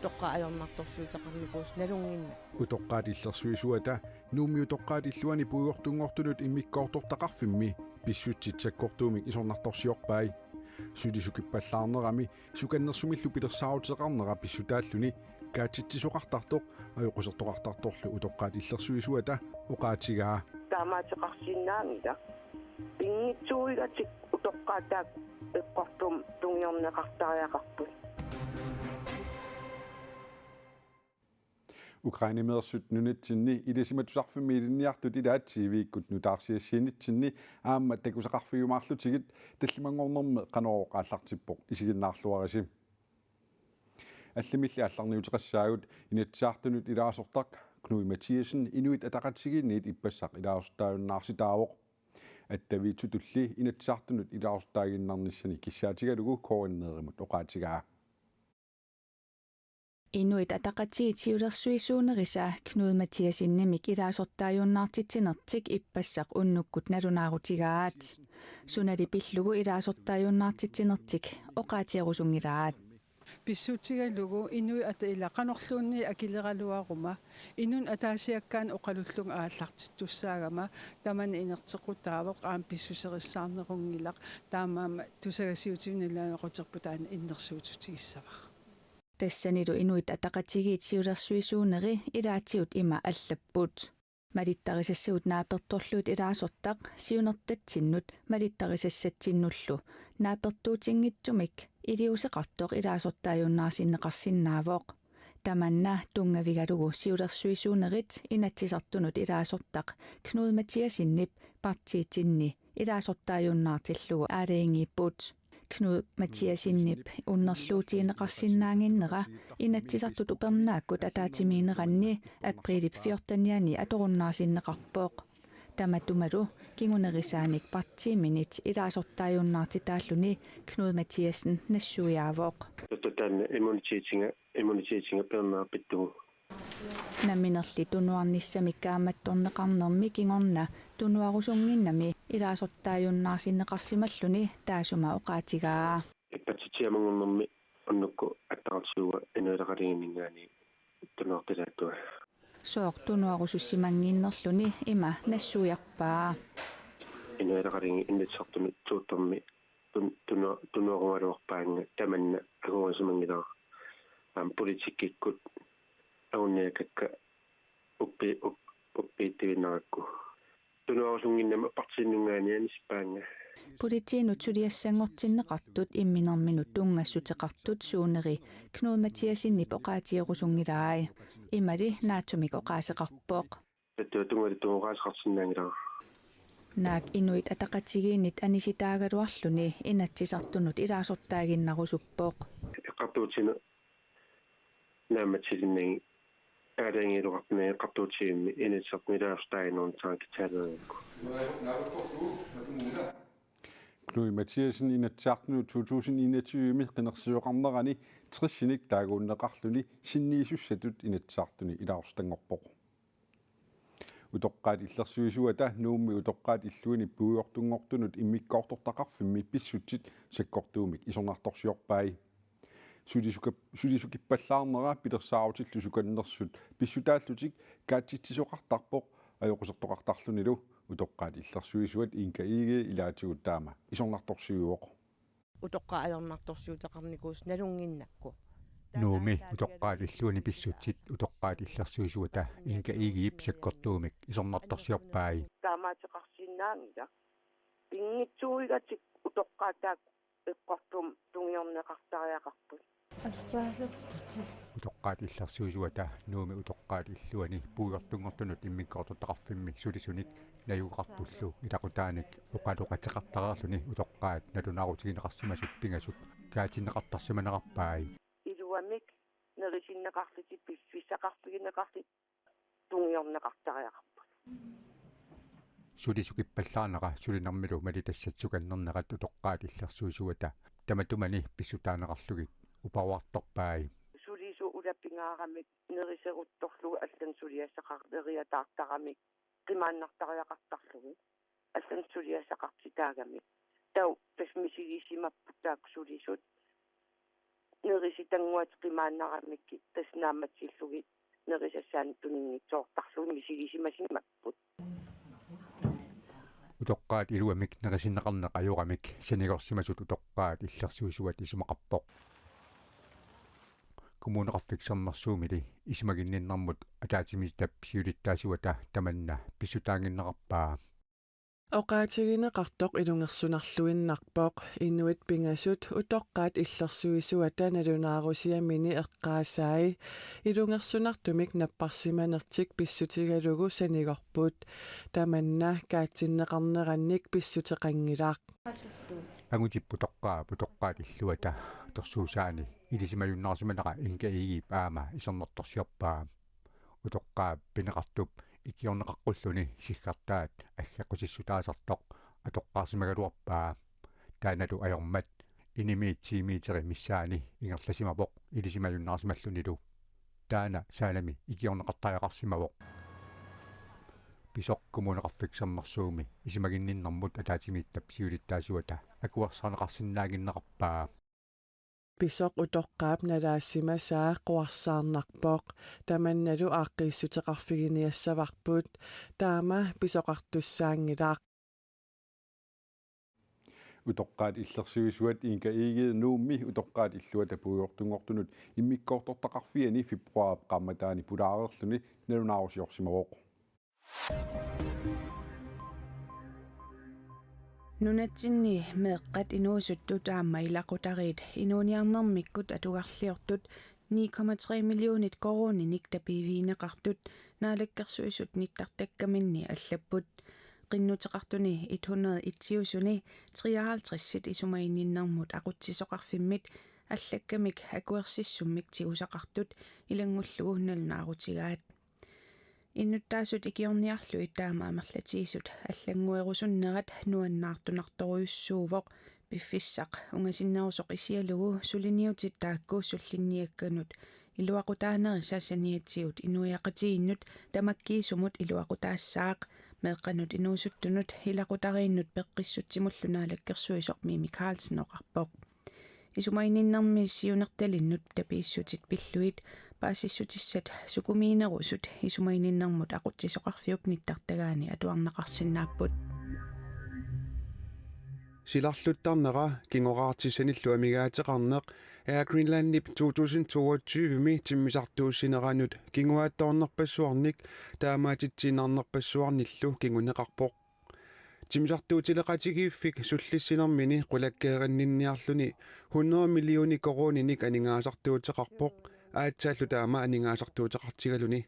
утоққаалернарторсуутақарникуус налунгинна утоққаатиллерсуисуата нуумми утоққаатиллуани пуйортунгортунут иммиккоортортақарфимми писсутситсаккортуумик исорнарторсиорпай сулисукиппаллаарнерами суканнерсумиллу пилерсаарутеқарнера писсутааллуни каатситсисоқартартоқ аюқусертоқартарторлу утоққаатиллерсуисуата оқаатигаа таамаатеқарсииннаангила пингитсууигатик утоққаатаак эққортум тунгиорнеқартариақарпут Ukrainemedersut nunitsinni ilisimatusarfimmiilinniartut ilaatiiviikkut nutaarsiassiinitsinni aamma takusaqarfigumaarlutigit tallimangornerme qanoroqaallartippoq isiginnaarluarisi аллимилли алларниутеқассаагут инатсаартунут илааsortaq Knud Mathiasen inuit ataqatigiinniit иппассақ илаарсутааюннаарситаавоқ аттавиитсутулли инатсаартунут илаарсутаагиннарниссани киссаатигалугу коориннееримут оқаатигаа Inuit ataqatiitiulersuisuunerisa Knud Mathiasinnimik ilaasortaajunnaartitsinertik ippassaq unnukkut nalunaarutigaat sunali pillugu ilaasortaajunnaartitsinertik oqaatiarusungilaat Pissutigalugu inui ata ilaqanorluunni akileraluaruma inun ataasiakkaan oqalullung aallartittussaagama tamani inertequtaavoq aam pissuserissaarnerungilaq taamaama tusagasiutiunilaaneqoterputaan innersuututigissavar тассанилу инуит атақатигиитсиулерсуисуунери илаатиут има аллаппут малиттарисассагут нааперторлуут илаасортақ сиунертатсиннут малиттарисассатсиннуллу наапертуутингитсумик илиусеқартоқ илаасортаажуннаарсиннеқарсинаавоқ таманна тунгавигалугу сиулерсуисуунерит инатсисартунут илаасортақ Knud Mathiasinнip партиитинни илаасортаажуннаартиллугу аалаингииппут Knud Mathiasinnip уннерлуутиинеқарсинаангиннера инатсисартут упернааккут атаатимиинеранни априлип 14-яни аторуннаарсиннеқарпооқ таматумалу кингунерисааник партииминит илаасортаажуннаартитааллуни Knud Mathiasen нассуяавоқ тотан иммунитетинга пернаарпиттугу наминерли тунуарниссамиккааматторнеқарнерми кингорна тунуарусунгиннами илаасортаажуннаарсиннеқарсималлуни таасума оqaатигаа иппатсиамангорнерми оннукку аттаартууга инуилеқалигиннгаани тунуартилааттуа соор тунуарусуссимангииннерлуни има нассуярпаа инуилеқалиги иннитсартуми тууттерми тунуарунгалуарпаанга таманна агуасумангилаа политиккиккут аунниакакка уппииттивиннаракку тунуарусунгиннама партиннунгаани спаанга политиинут сулиассангортиннеқартут имминерминут тунгассутеқартут суунери Knud Mathiasinнip оqaатиерусунгилаай имали наатсумик оqaасеқарпооқ таттуатунгали тунгоқаасеқарсинаангилаа наак инуит атақатигииннит аниситаагалуарлуни инатсисартунут илаасортаагиннарусуппооқ эққартуутина нааматсилиннаги аалаангилуқартнаа эққартуутигимми инитсартмилаавстаагиннерн таакитаалеэкку Knud Mathiasen inatsaartunut 2021 qinersiuqarnerani trissinik taaguunneqarluni sinniisussatut inatsaartuni ilaarstangorpoq utoqqaat illersuisuata nuummi utoqqaat illuini puuyortungortunut immikkoortortaqarfimmi pissutsit sakkortuumik isornartorsiorpai sulisukippallaarnera pilersaarutillu sukannersut pissutaallutik kaatsitsisoqartarpoq ajoqusertoqartarlunilu utoqqaat illersuisuat inka iige ilaatigut taama isornartorsiuoq утоққаалернарторсуутақарникуус налунгиннакку нууми утоqqaалиллуани писсутсит утоqqaат иллерсуисуата инка игиип саккортуумик исорнарторсиорпааи таамаатеқарсииннаангила пингитсууигатик утоққаатаак эққортум тунгиорнеқартариақарпут утоqqaat иллерсуисуата нууми утоqqaат иллуани пуйортунгортунут иммиккоортортақарфимми сулисуник наюqartullu илақутааник оқалоқатеқартараарлуни утоqqaат налунаарутигинеқарсимасут пингасут каатиннеқартарсиманеқарпааи илуамик нерисиннеқарлути писсақарфигинеқарли тунгиорнеқартариақарпут сулисукиппаллаарнера сулинармилу малитассатсуканнернерат утоqqaat иллерсуисуата таматумани писсутаанеқарлугит упаварторпааи сулису улаппингаарамик нерисерутторлугу аллан сулиассақарлериатаартарамик qimannartariaqartarlugu аллан сулиассақартитаагамик тау пасмисигисимаппутаак сулисут нериситангуат қимааннарамикки таснааматсиллугит нерисассаан тунингитсоортарлуги мисигисимасиммаппут утоққаат илуамик нерисиннеқарнеқ аюрамик санигорсимасут утоққаат иллерсуусуат исумақарпоқ коммунеқарфиксернэрсуумили исимагинниннэрмут атаатимистап сиулиттаасуата таманна писсутаангиннеқарпаа Oqaatigineqartoq ilungersunarluinnarpoq inuit pingasut utoqqaat illersuisuata nalunaarusiamini eqqaasaai ilungersunartumik napparsimanertik pissutigalugu sanigorput tamanna kaatsinneqarnerannik pissuteqangilaaq агутиппутоққаа путоққаат иллуата торсуусаани илисимаюннаарсиманера инка игип аама исернэрторсиорпаа утоққаа пинеқартуп икиорнеқаққуллуни сиггартаат аггаққусиссутаасартоқ атоққаарсимагалуарпаа тааналу ajormat inimиитсимиитери миссаани ингерласимапоқ илисимаюннаарсималлунилу таана саалами икиорнеқартариақарсимавоқ писоқ коммунеқарфиксернэрсууми исимагинниннэрмут атаатимииттап сиулиттаасуата акуарсаанеқарсинаагиннеқарпаа Pisoq utoqqaap nalaassimasaa quarsaarnarpoq tamannalu aaqqiissutеқарфигиниассаварпут таама писоқартуссаангилаақ утоққаат иллерсуисуат инка игиит нуумми утоққаат иллуата пуйортунгортунут иммиккоортортақарфиани фебруар қамматаани пулаарерлүни налунаарусиорсимавоқ Nunatsinni meeqqat inuusuttu taamma ilaqutariit inuuniarnermikkut atugarliortut 9,3 millionit koruuninik tapiviineqartut naalakkersuisut nittartakkaminni allapput qinnuteqartuni 100 itsiusuni 53 isumaininnermut aqutsisoqarfimmit allakkamik akuersissummik tiusaqartut ilangullugu nalunаарutigaat иннуттаасут икиорниарлу итаама амерлатиисут аллангуерусуннерат нуаннаартунарторуйуссуувоқ пиффиссақ унгасиннерусоқ исиалугу сулиниутит тааккууссуллинниакканут илуақутаанери саасаниатсиут инуяқатииннут тамаккиисумут илуақутаассаақ меэққанут инуусуттунут илақутарииннут пеққиссутсимуллунаалаккерсуисоқ Мими Карлсен оқарпоқ исумаининнэрми сиунерталиннут тапииссутит пиллуит паасиссутиссат сукумиинерусут исумаининнэрмут aqutsisoqarfiup nittартагаани атуарнеқарсинааппут силарлуттарнера кингораартисаниллу амигаатеқарнеқ Air Greenland-нип 2022-ми тиммисартууссинеранут кингуаатторнерпассуарник таамаатитсинарнерпассуарниллу кингунеқарпоқ тимисартуутилеқатигииффик суллиссинермини қулаккеериннинниарлуни 100 миллиони коруниник анингаасартуутеқарпоқ аатсааллу таама анингаасартуутеқартигалуни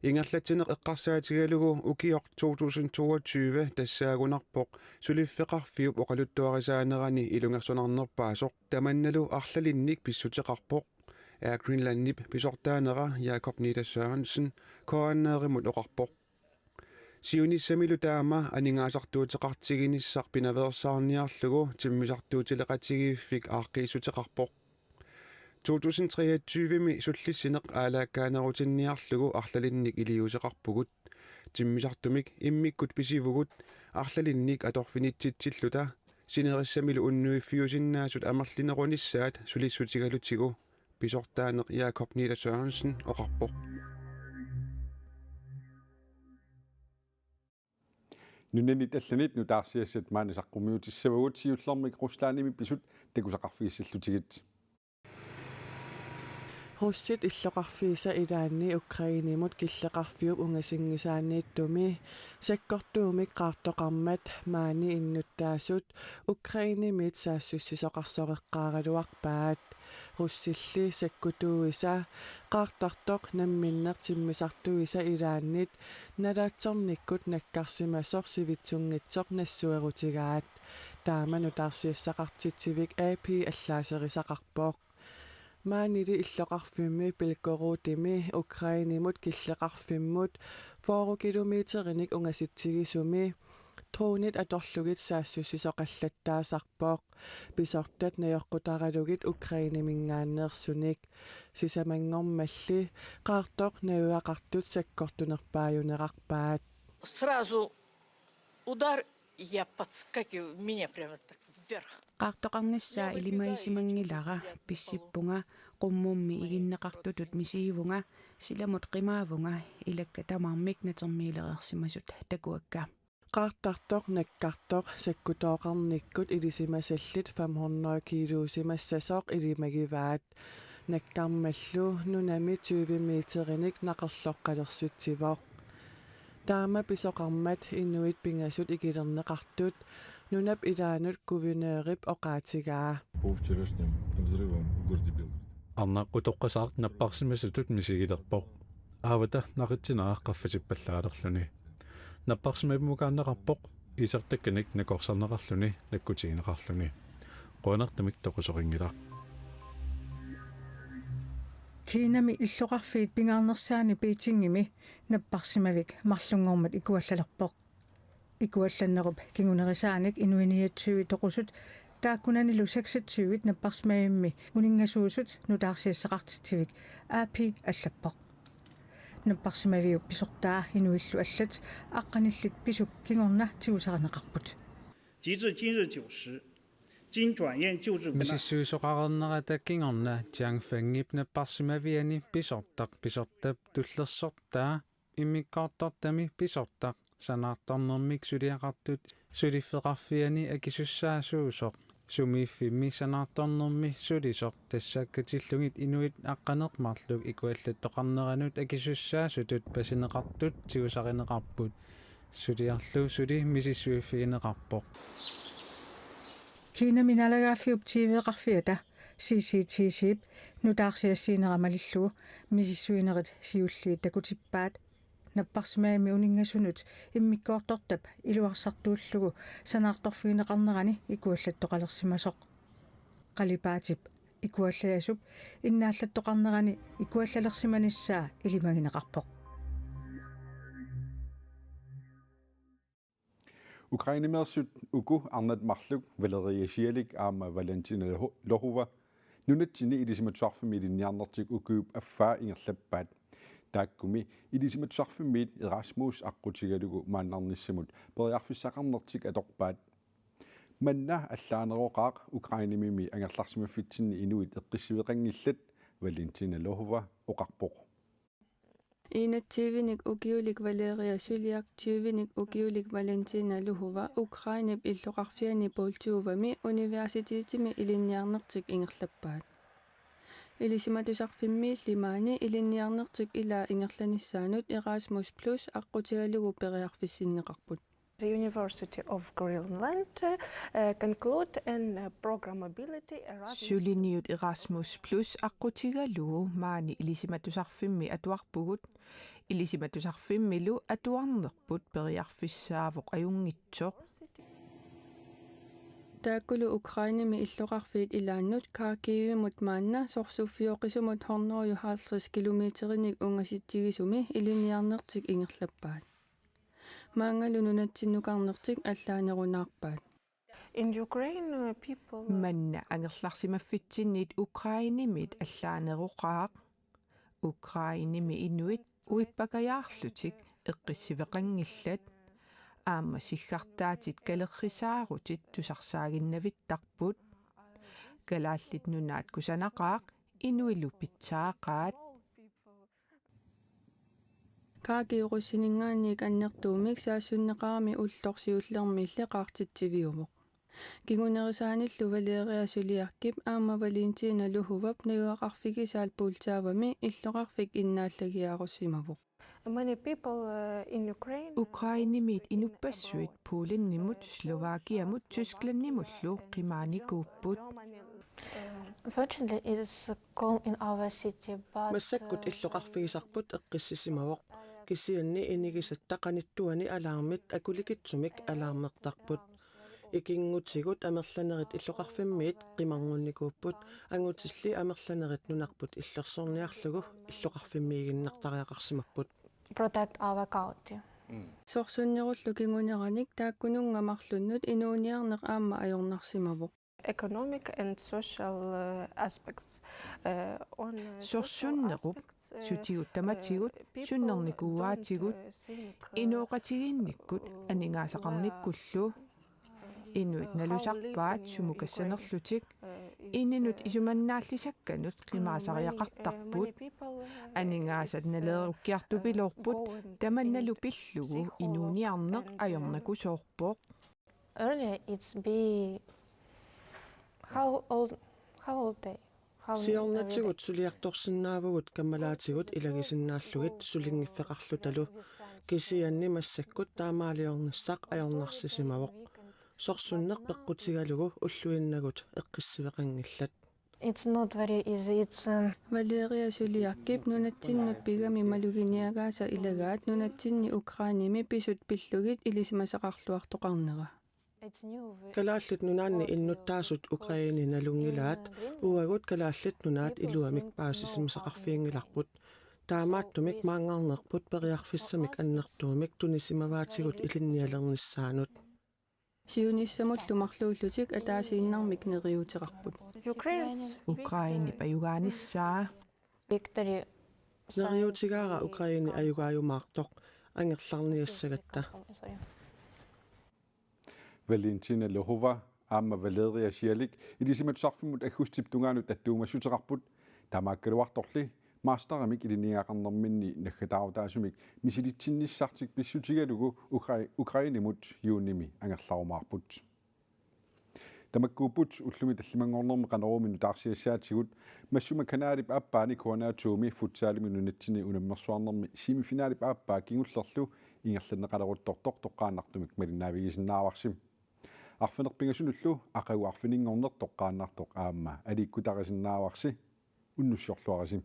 ингерлатинеқ эққарсаатигалугу укиор 2022 тассаагунарпоқ сулиффеқарфиуп оқалуттуарисаанерани илунгерсунарнерпаасоқ таманналу арлалинник писсутеқарпоқ Air Greenland-нип писортаанера Jakob Nida Sørensen коаннееримут оқарпоқ сиунissamilu таама анингаасартуутеқартигиниссар пинаверсаарниарлугу тиммисартуутилеқатигииффик ааққииссутеқарпоқ 2023-ми суллиссинеқ аалааккаанерутинниарлугу арлалинник илиусеқарпугут тиммисартумик иммиккут писивугут арлалинник аторфинитситсиллута синериссамилу уннуиффиусиннаасут амерлинеруниссаат сулиссутигалутигу писортаанеқ Jakob Nida Sørensen оқарпоқ нунанит алланит нутаарсиассат маани саққумиутиссавагут сиуллэрмик руслааними писут такусақарфигиссаллутигит Russit иллоqarfiisa ilaanni Ukrainimut killeqarfiup ungasinggisaanniittumi sakkortuumik qaartoqarmat maani innuttaasut Ukrainimit saassussisoqarsoreqqaaraluarpaat russilli sakkutuuisa qaartartoq namminnertimmisartuisa ilaannit nalaatsornikkut nakkarsimasoq sivitsungitsoq nassuerutigaat taamanu tarsiassaqartitsivik AP allaaserisaqarpoq маанили иллоqarfimmi pilkoruutimi Ukrainimut killeqarfimmut 4 kilometerinik ungasitsигисуми труунит аторлугит саасsussisoqallattaasarpoq pisortat nayorqutaraluгит Ukrainimingaaneersunik сисамангормалли qaartoq nаюaqartut sakkortunerpaajunеqarpaat сразу удар я подскакиваю меня прямо так вверх qaartoqarnissaa ilimaisimangilара pissippunga qummummi iginneqartutut misiivunga silamut qimaavunga ilakka tamarmik natermiilereersimasut takuakka qaartartoq nakkartoq sakkutooqarnikkut ilisimasallit 500 kilusimassasooq ilimagivaat nakkarmallu nunami 20 meterinik naqerloqqalersitsivoq taama pisoqarmat inuit pingasut ikilerneqartut nunap ilaanut kuvineerip oqaatigaa арнааққутоққасаарт наппарсимасутут мисигилерпоқ аавата нақитсинаааққаффасиппаллаалерлүни наппарсимапмукааннеқарпоқ исертакканик накорсарнеқарлүни наккутигинеқарлүни қуанартамик тоқусорингилаа Kiinami illuqarfiit pingaarnersaani piitiнгими наппарсимавик марлунгормат икуаллалерпоқ икуалланнеруп кигунерисааник инуиниатсуи тоқусут тааккунанилу 26 наппарсимаимми унингасуусут нутаарсиассақартитсивик аапи аллаппоқ наппарсимавиу писортаа инуиллу аллат аққаниллит писук кигорна тигусаринеқарпут 截至今日9时，经转院救治无奈。 мисиссуисоқарернерата кингорна тиангфангип наппарсимавиани писортақ писортап туллерсортаа иммиккаортартами писортақ санаартарнермик сулиақартут сулиффеқарфиани акисуссаасуусоқ сумииффимми санаартарнерми сулисоқ тассааккатиллугит инуит аққанермарлуг икуаллаттоқарнеранут акисуссаасутут пасинеқартут тигусаринеқарпут сулиарлу сули мисиссуиффигинеқарпоқ Kiinami nalagaafiup tiiveeqarfiata CCTC nutаарsiassiineramалиллугу мисиссуинерит сиуллиит такутиппаат наппарсимаами унингассунут иммиккоортортап илуарсартууллугу санаарторфигинеқарнерани икуаллаттоқалерсимасоқ қалипаатип икуаллаясуп иннааллаттоқарнерани икуаллалерсиманиссаа илимагинеқарпоқ Ukrainemersut uku arnat marluk Valeria Sierlik aama Valentina Lohova nunatsini ilisimatsarfamiliinniarnertik ukuup affaa ingerlappaat taakkumi ilisimatsarfamiit Erasmus aqqutigalugu maannarnissamut periarfissaqarnertik atorpaat manna allaaneroqaaq Ukrainemimi angerlarsimaffitsinni inuit eqqissiveqangillat Valentina Lohova oqarpoq Инатсивиник укиулик Валерия Сулиак тювиник укиулик Валентина Лухова Украинеп иллоқарфиани пуултуувами университетими илинниарнертик ингерлаппаат илисиматусарфимми лимаани илинниарнертик ила ингерланиссаанут Erasmus+ аққутигалугу периарфиссиннеқарпут The University of Greenland conclude and programmability Suliniut Erasmus+ аққутигалугу маани илисиматусарфимми атуарпугут илисиматусарфиммилу атуарнерпут периарфиссаавоқ аюнгитсоқ тааккулу Украинами иллоқарфиит илааннут каакиивимут маанна сорсуффиоқисумут хорнериу 50 километерник унгаситсигисуми илинниарнертик ингерлаппаат маангалунунатсиннукарнертик аллаанерунаарпаат In Ukraine people манна ангерларсимаффитсинниит Украинимит аллаанеруқаақ Украиними инуит уиппакаяарлутик эққиссивеқангиллат аама сиггартаатит калеррисаарутит тусарсаагиннавиттарпут галааллит нунаат кусанақаақ инуилу питсаақаат каакиуруссинингаанник аннертуумик саассуннеқарами уллорсиуллермилле qaartitsivigumoq кигунерисааниллу Валерия Сулиаркип аама Валентина Лухувап нагуақарфигисаал пуултаавами иллоқарфик иннааллагиаруссимавоq Many people in Ukraine Украинимит инуппассуит Пулиннимут Словакиамут Тysklannimullu qimaanikkuupput Unfortunately it is common in our city but массаккут иллоқарфигисарпут эққиссисимавоқ кисианни инигисаттақаниттуани алаармит акуликитсумик алаармертарпут икингутсигут амерланерит иллоқарфиммиит қимарнунникууппут ангутилли амерланерит нунарпут иллерсорниарлугу иллоқарфиммиигиннартариақарсимаппут protect our county сорсуннеруллу кигунераник тааккунунгамарлуннут инууниарнеқ аама ajornarsimavoq economic and social aspects on сорсуннеруп сутигут таматигут суннерникууаатигут инооqatiginnikkut анингаасақарниккуллу Inuit nalusarpaat sumukassanerlutik ininut isumannaallисакканут qimaasaриақартарпут анингаасат налееруккиартупилоорпут таманналу пиллугу инуниарнеқ ajornakusоорпоқ. Earlier it's be how old they Siornatsigут suliartorsinnaavugут каммалаатигут илагисиннааллугит сулингиффеқарлуталу кисианни массаккут таамаалиорниссақ ajornarsиsimavoq сорсуннеқ пеққутигалугу уллуиннагут эққиссивеқангиллат. It's not very easy. It's Valeria Suliarkip nunatsinнут pigami maluginiagaasa ilagaat nunatsinni Ukrainimi pisut pillugit ilisimasaqarluartoqarnera. Kalaallut nunaanni innuttaasut Ukraini nalungilaat uagut kalaallut nunaat iluamik paasisimisaqarfiingilarput таамааттумик маангарнерпут периарфиссамик аннертуумик туниsimavaatigut илинниалернissaanut сиунissамут тумарлууллутик атаасииннармик нериутеқарпут Украини паюгааниссаа victory нериутигаара Украини аюгааюмаартоқ ангерларниассагатта Valentina Lohova aamma Valeria Sierlik ilisimatsarfimut agustip tungaanut attuumassutеқарпут тамааккалуарторли masteramik iliniaqarnerminni naggataautaasumik misilitsinnissaartik pissutigalugu Ukrainimut juunimi angerlarumaarput tamakkuuput ullumi tallimangornermi qanoruminu taarsiassaatigut massuma kanaalip aappaani koanaatuumi futsaalimi nunatsini unammersuarnermi semifinaalip aappaa kingullerlu ingerlanneqaleruttortoq toqqaannartumik malinnaavigisinnaavarsim arfinerpingasunullu aqaguarfininngorner toqqaannartoq aamma aliikkutaqisinnaavarsi unnussiorluarasim.